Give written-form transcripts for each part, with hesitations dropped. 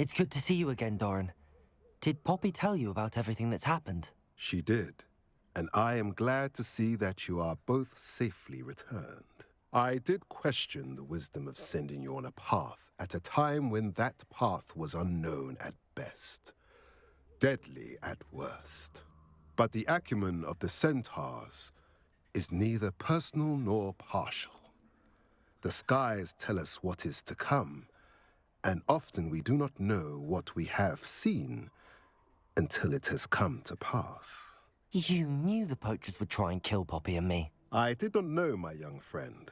It's good to see you again, Doran. Did Poppy tell you about everything that's happened? She did, and I am glad to see that you are both safely returned. I did question the wisdom of sending you on a path at a time when that path was unknown at best, deadly at worst. But the acumen of the centaurs is neither personal nor partial. The skies tell us what is to come, and often we do not know what we have seen until it has come to pass. You knew the poachers would try and kill Poppy and me. I did not know, my young friend,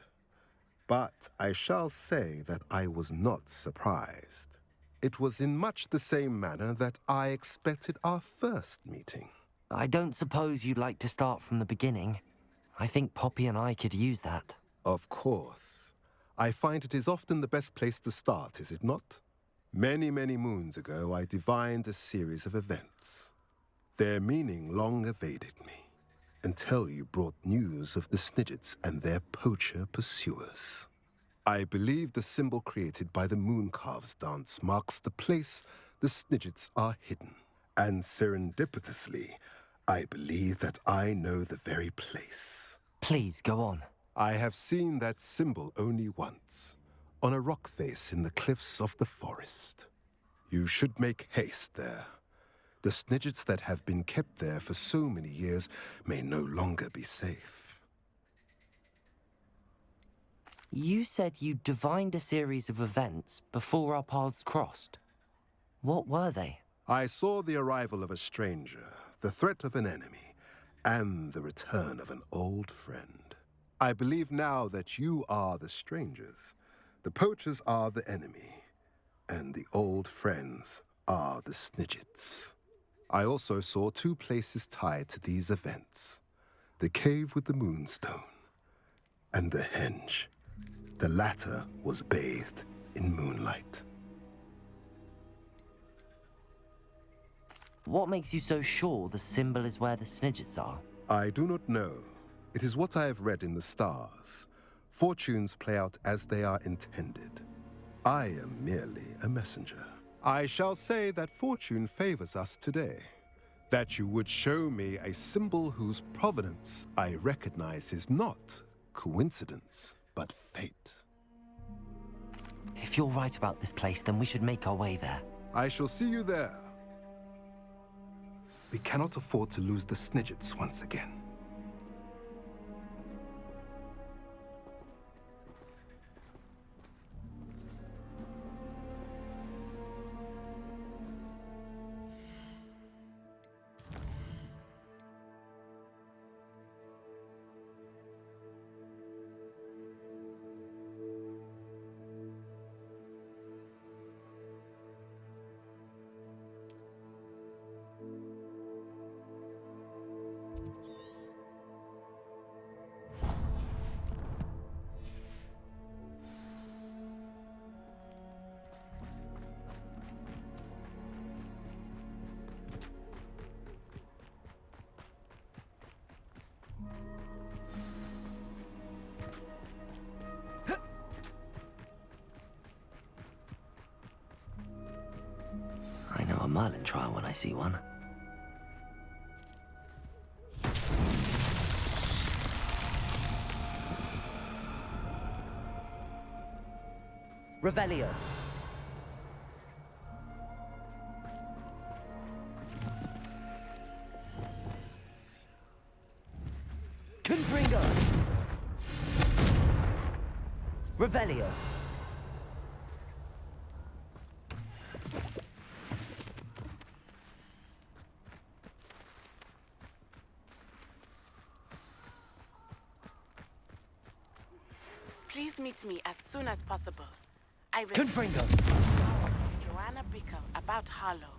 but I shall say that I was not surprised. It was in much the same manner that I expected our first meeting. I don't suppose you'd like to start from the beginning. I think Poppy and I could use that. Of course. I find it is often the best place to start, is it not? Many, many moons ago, I divined a series of events. Their meaning long evaded me, until you brought news of the Snidgets and their poacher pursuers. I believe the symbol created by the Mooncalves dance marks the place the Snidgets are hidden. And serendipitously, I believe that I know the very place. Please, go on. I have seen that symbol only once, on a rock face in the cliffs of the forest. You should make haste there. The Snidgets that have been kept there for so many years may no longer be safe. You said you divined a series of events before our paths crossed. What were they? I saw the arrival of a stranger, the threat of an enemy, and the return of an old friend. I believe now that you are the strangers. The poachers are the enemy, and the old friends are the Snidgets. I also saw two places tied to these events: the cave with the moonstone and the henge. The latter was bathed in moonlight. What makes you so sure the symbol is where the Snidgets are? I do not know. It is what I have read in the stars. Fortunes play out as they are intended. I am merely a messenger. I shall say that fortune favors us today. That you would show me a symbol whose provenance I recognize is not coincidence, but fate. If you're right about this place, then we should make our way there. I shall see you there. We cannot afford to lose the Snidgets once again. I know a Merlin trial when I see one. Revelio. Confringo. Revelio. Please meet me as soon as possible. I Confringo. Joanna Bickle about Harlow.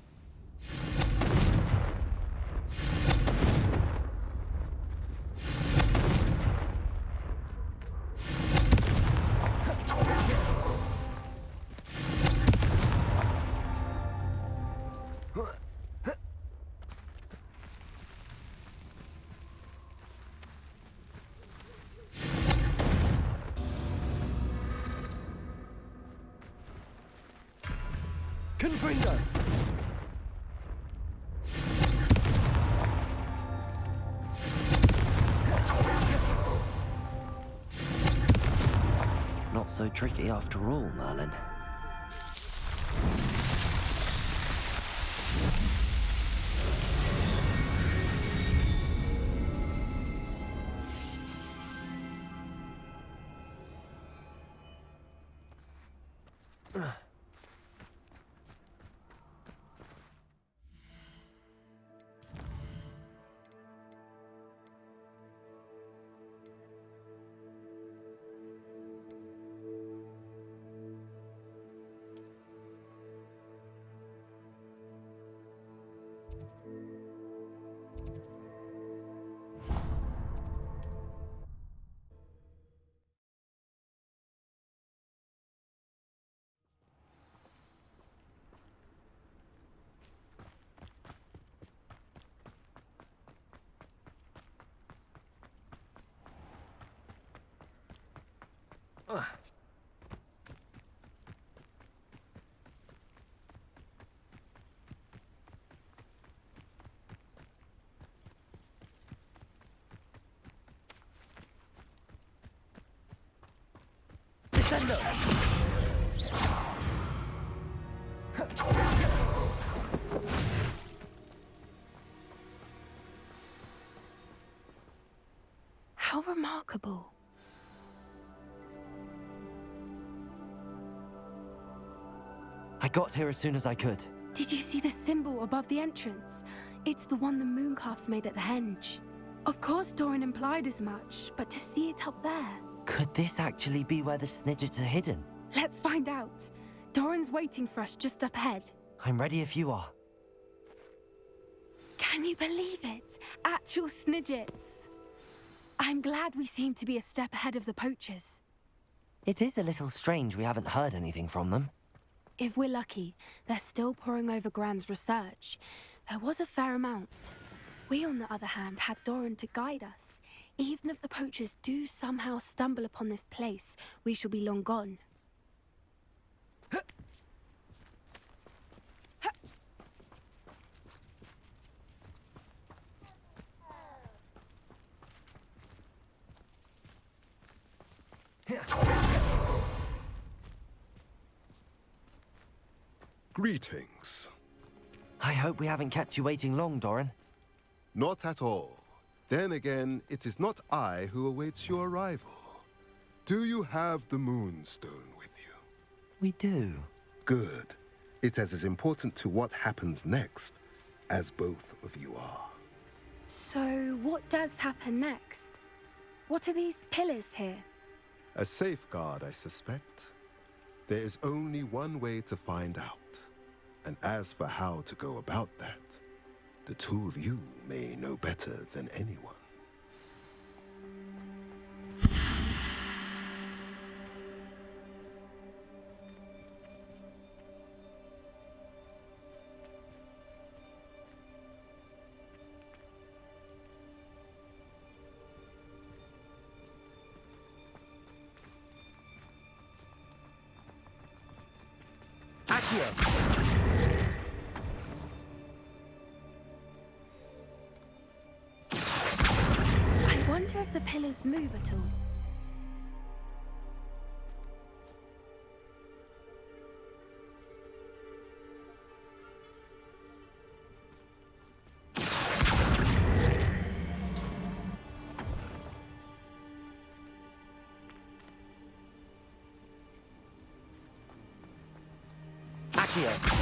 Freedom! Not so tricky after all, Merlin. Descendo! How remarkable. I got here as soon as I could. Did you see the symbol above the entrance? It's the one the mooncalfs made at the henge. Of course Doran implied as much, but to see it up there... Could this actually be where the Snidgets are hidden? Let's find out. Doran's waiting for us just up ahead. I'm ready if you are. Can you believe it? Actual Snidgets. I'm glad we seem to be a step ahead of the poachers. It is a little strange we haven't heard anything from them. If we're lucky, they're still poring over Gran's research. There was a fair amount. We, on the other hand, had Doran to guide us. Even if the poachers do somehow stumble upon this place, we shall be long gone. Greetings. I hope we haven't kept you waiting long, Doran. Not at all. Then again, it is not I who awaits your arrival. Do you have the Moonstone with you? We do. Good. It is as important to what happens next as both of you are. So, what does happen next? What are these pillars here? A safeguard, I suspect. There is only one way to find out. And as for how to go about that, the two of you may know better than anyone. Accio! I wonder if the pillars move at all. Accio!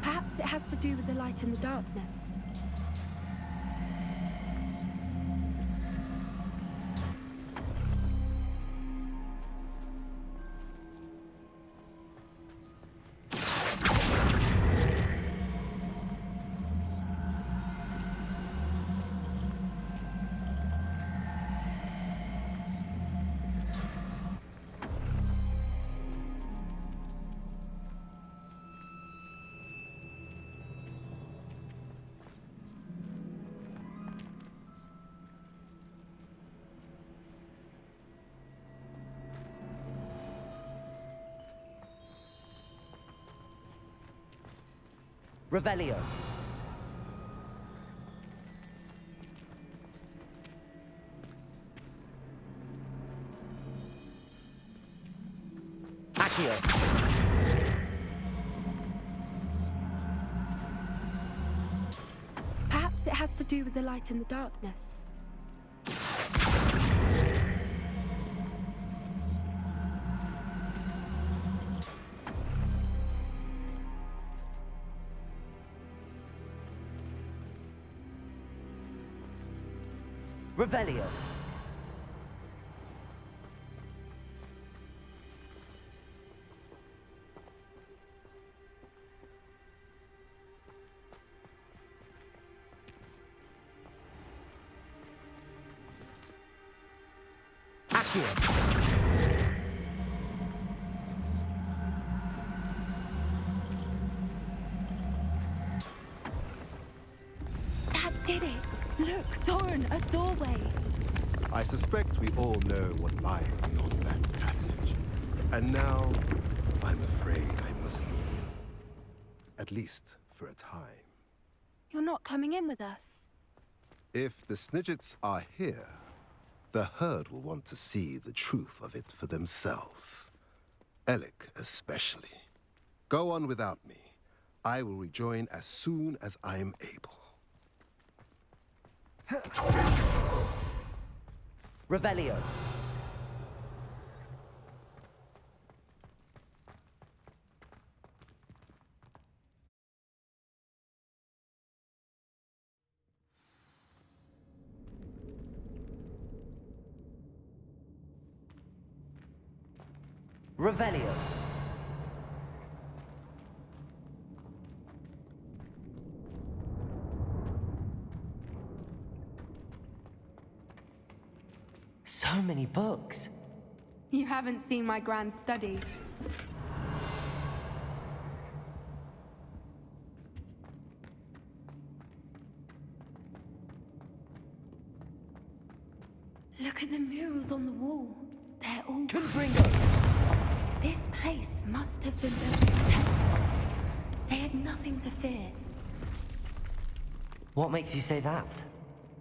Perhaps it has to do with the light in the darkness. Revelio. Accio. Perhaps it has to do with the light in the darkness. Revelio. Accio. That did it! Look, Doran, a doorway. I suspect we all know what lies beyond that passage. And now, I'm afraid I must leave you. At least for a time. You're not coming in with us. If the Snidgets are here, the herd will want to see the truth of it for themselves. Alec especially. Go on without me. I will rejoin as soon as I am able. Revelio. Revelio. So many books. You haven't seen my grand study. Look at the murals on the wall. They're all... Confringo. This place must have been built to protect them. They had nothing to fear. What makes you say that?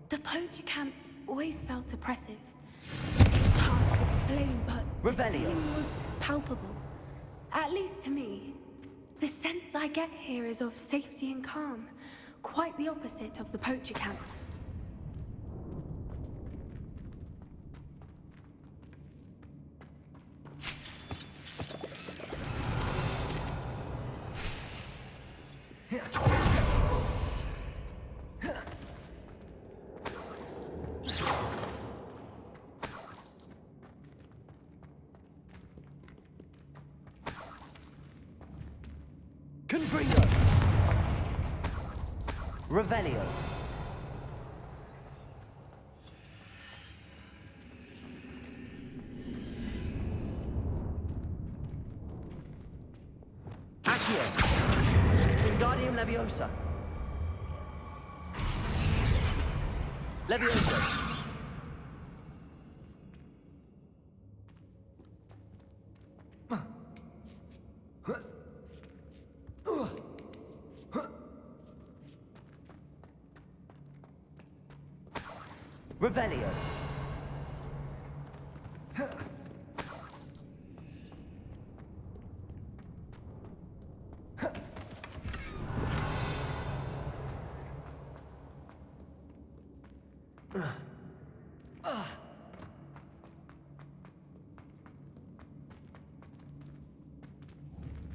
The poacher camps always felt oppressive. It's hard to explain, but the Revelio. feeling was palpable. At least to me. The sense I get here is of safety and calm. Quite the opposite of the poacher camps. Confringo. Revelio. Accio. Wingardium Leviosa. Leviosa. Revelio.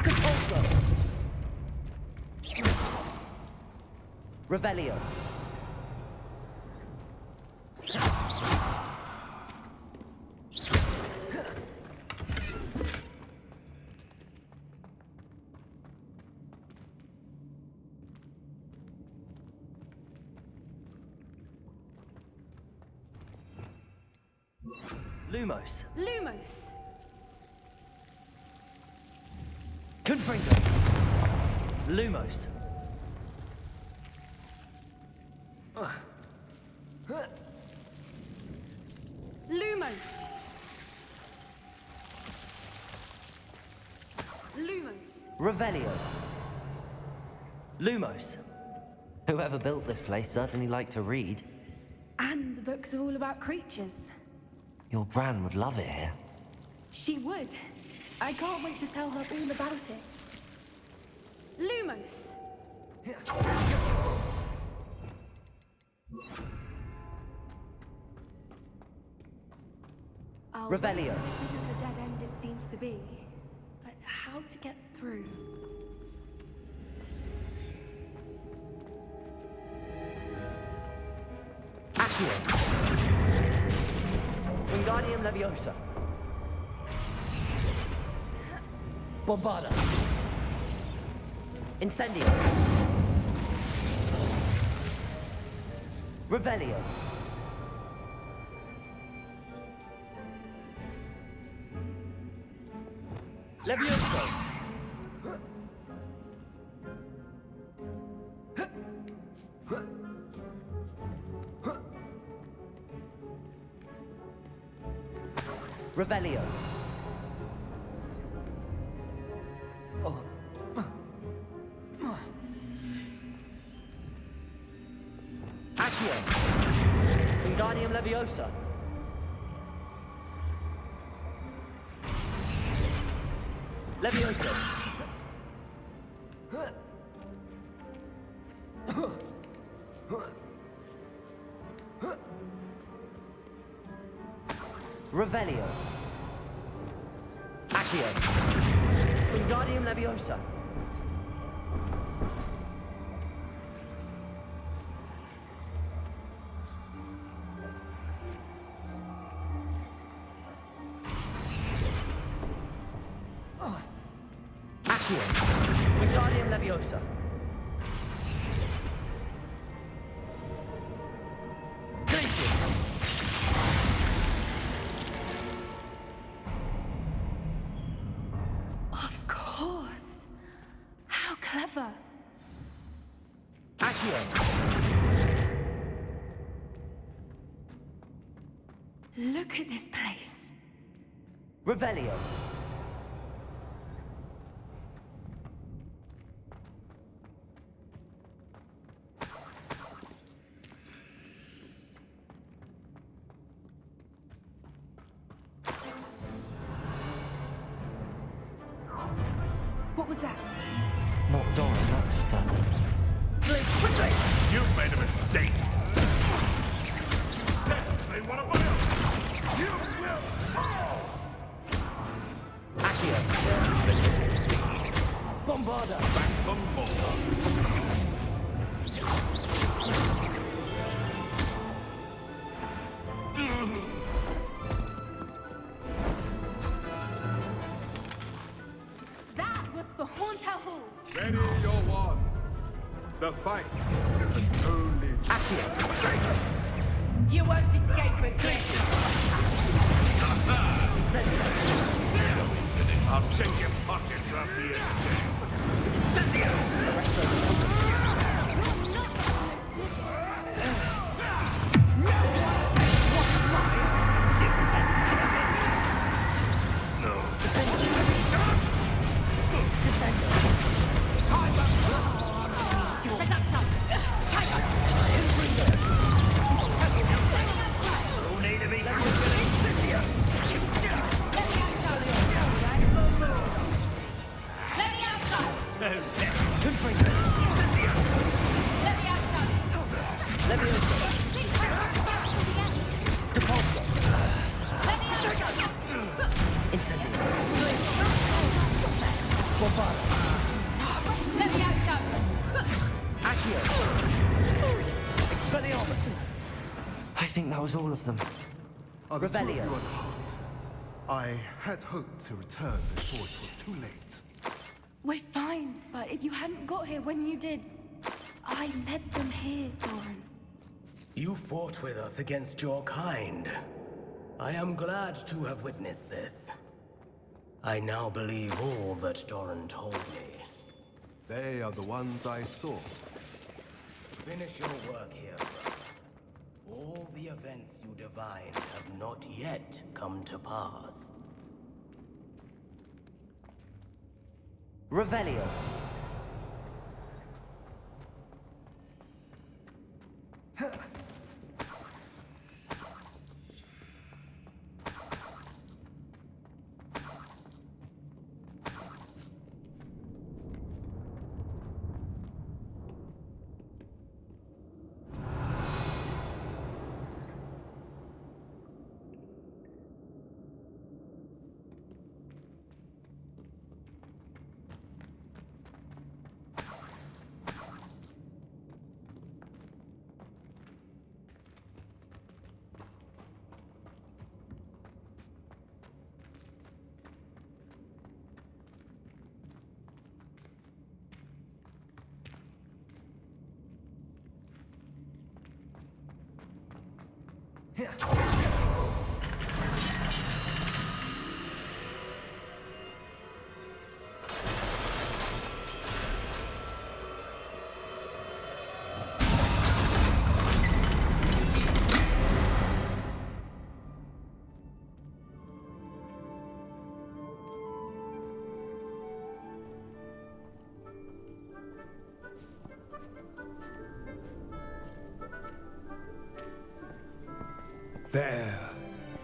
Compulso. Revelio. Lumos. Lumos! Confringo. Lumos. Lumos! Lumos! Revelio. Lumos. Whoever built this place certainly liked to read. And the books are all about creatures. Your Gran would love it here. She would. I can't wait to tell her all about it. Lumos! Revelio. This isn't the dead end it seems to be. But how to get through? Accio. Wingardium Leviosa. Bombarda. Incendio. Revelio. Levioso. Revelio. Accio. Wingardium Leviosa. Levioso. Revelio. Accio. Wingardium Leviosa. Accio. Wingardium Leviosa. Glacius. Of course. How clever. Accio. Look at this place. Revelio. What was that? Not Doran, that's for certain. You've made a mistake. That's one of my own. You will fall. Accio. Bombarda. Back for more. That was for Hauntown Hall. Ready your wands. The fight has only... Accio. You won't escape again. Incendio. I'll check your pockets after you. I think that was all of them. Are the two of you Revelio. unharmed? I had hoped to return before it was too late. We're fine, but if you hadn't got here when you did, I led them here, Doran. You fought with us against your kind. I am glad to have witnessed this. I now believe all that Doran told me. They are the ones I sought. Finish your work here, brother. All the events you divined have not yet come to pass. Revelio.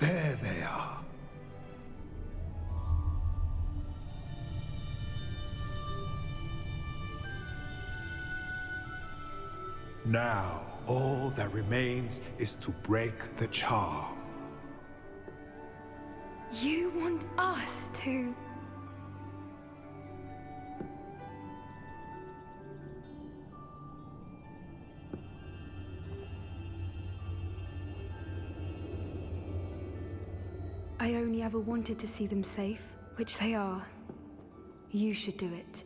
There they are. Now, all that remains is to break the charm. You want us to... I only ever wanted to see them safe, which they are. You should do it.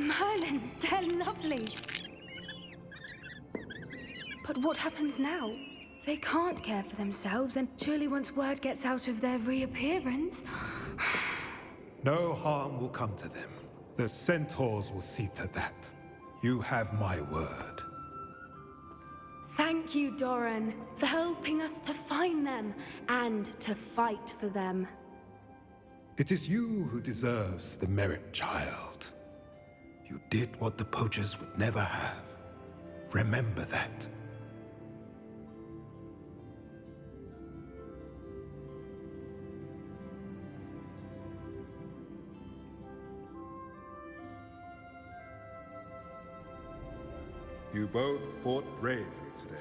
Merlin, they're lovely. But what happens now? They can't care for themselves, and surely once word gets out of their reappearance... No harm will come to them. The centaurs will see to that. You have my word. Thank you, Doran, for helping us to find them and to fight for them. It is you who deserves the merit, child. You did what the poachers would never have. Remember that. You both fought bravely today.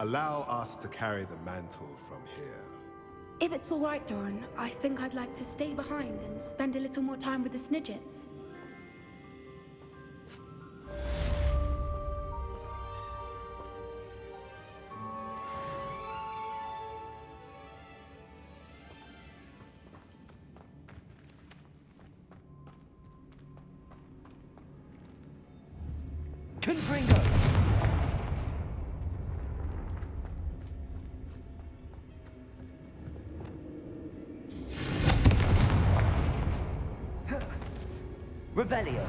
Allow us to carry the mantle from here. If it's all right, Doran, I think I'd like to stay behind and spend a little more time with the Snidgets. Confringo! Revelio.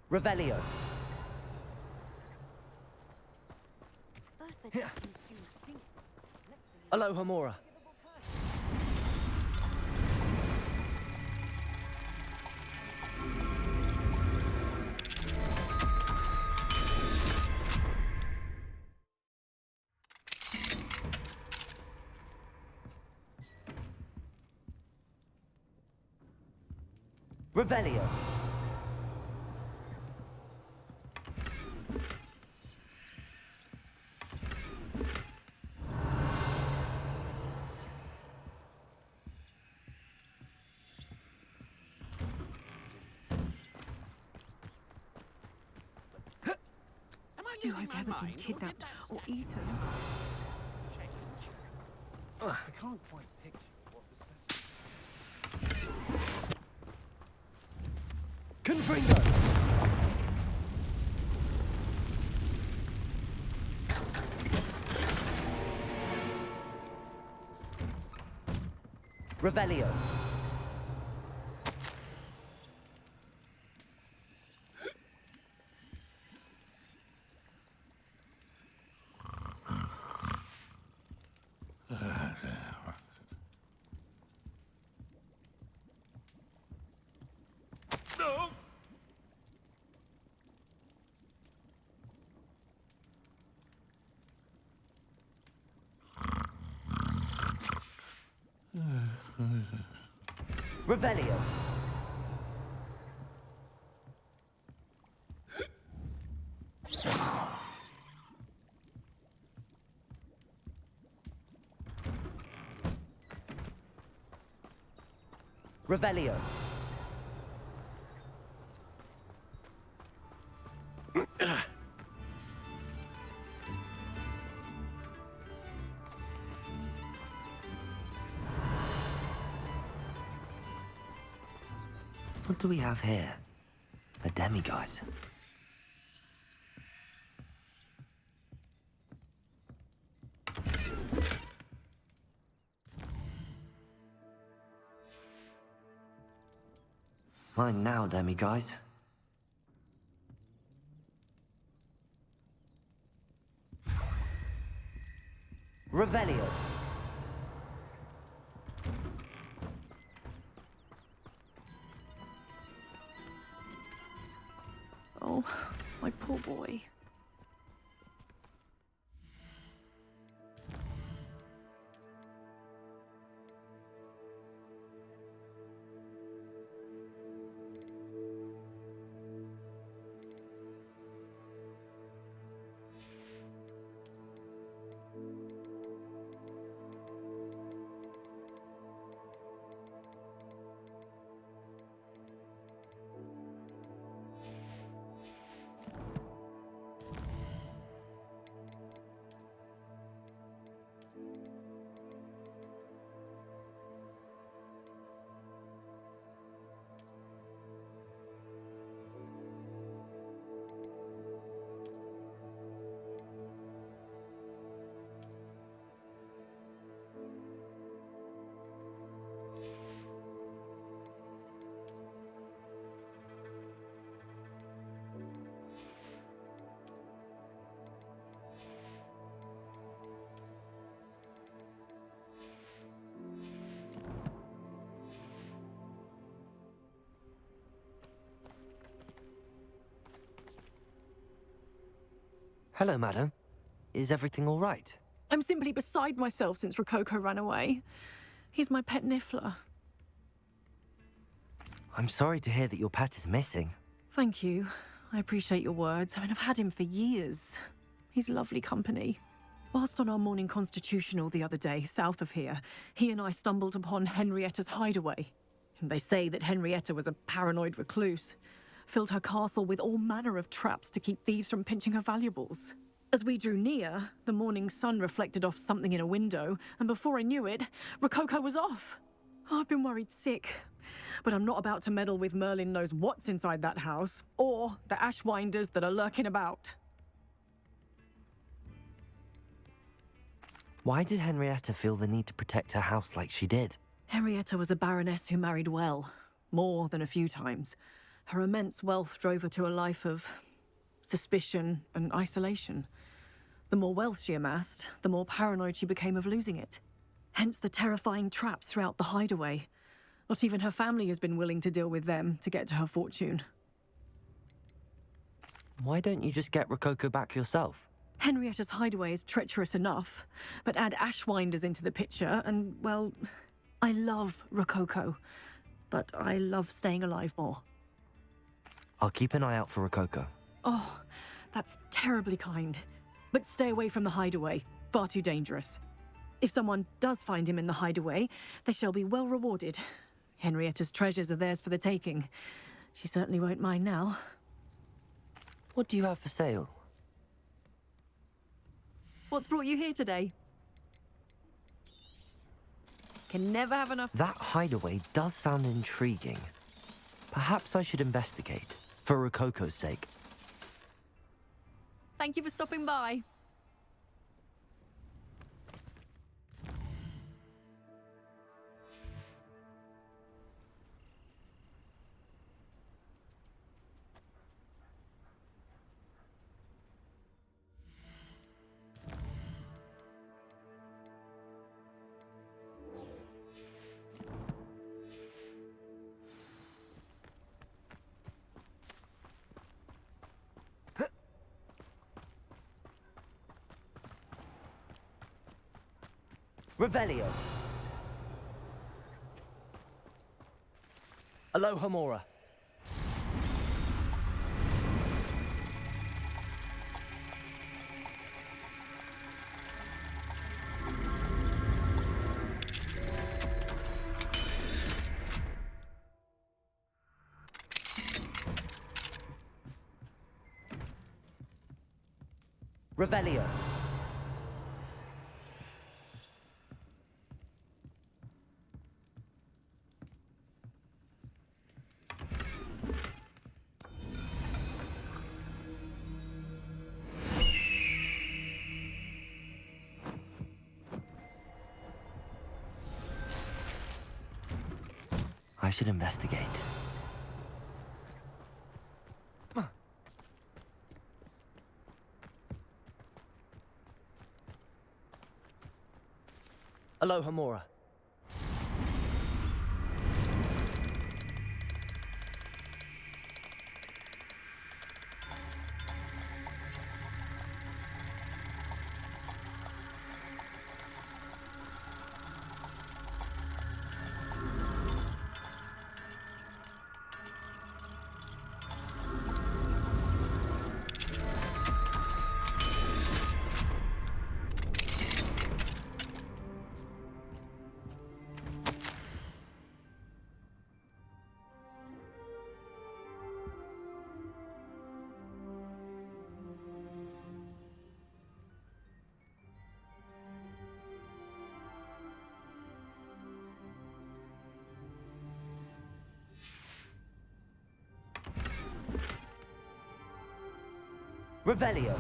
Revelio. Aloha Mora. Revelio. I do hope he hasn't been kidnapped or eaten. I can't quite picture what the Confringo. Revelio. No! Revelio. Revelio. What do we have here? A demiguise. Mine now, demiguise. Revelio. Oh, my poor boy. Hello, madam. Is everything all right? I'm simply beside myself since Rococo ran away. He's my pet Niffler. I'm sorry to hear that your pet is missing. Thank you. I appreciate your words. I mean, I've had him for years. He's lovely company. Whilst on our morning constitutional the other day, south of here, he and I stumbled upon Henrietta's hideaway. They say that Henrietta was a paranoid recluse, filled her castle with all manner of traps to keep thieves from pinching her valuables. As we drew near, the morning sun reflected off something in a window, and before I knew it, Rococo was off. Oh, I've been worried sick. But I'm not about to meddle with Merlin knows what's inside that house, or the Ashwinders that are lurking about. Why did Henrietta feel the need to protect her house like she did? Henrietta was a baroness who married well, more than a few times. Her immense wealth drove her to a life of suspicion and isolation. The more wealth she amassed, the more paranoid she became of losing it. Hence the terrifying traps throughout the hideaway. Not even her family has been willing to deal with them to get to her fortune. Why don't you just get Rococo back yourself? Henrietta's hideaway is treacherous enough, but add Ashwinders into the picture and, well, I love Rococo, but I love staying alive more. I'll keep an eye out for Rococo. Oh, that's terribly kind. But stay away from the hideaway. Far too dangerous. If someone does find him in the hideaway, they shall be well rewarded. Henrietta's treasures are theirs for the taking. She certainly won't mind now. What do you have for sale? What's brought you here today? Can never have enough... That hideaway does sound intriguing. Perhaps I should investigate, for Rococo's sake. Thank you for stopping by. Revelio. Alohomora. Revelio. I should investigate. Alohomora. Revelio.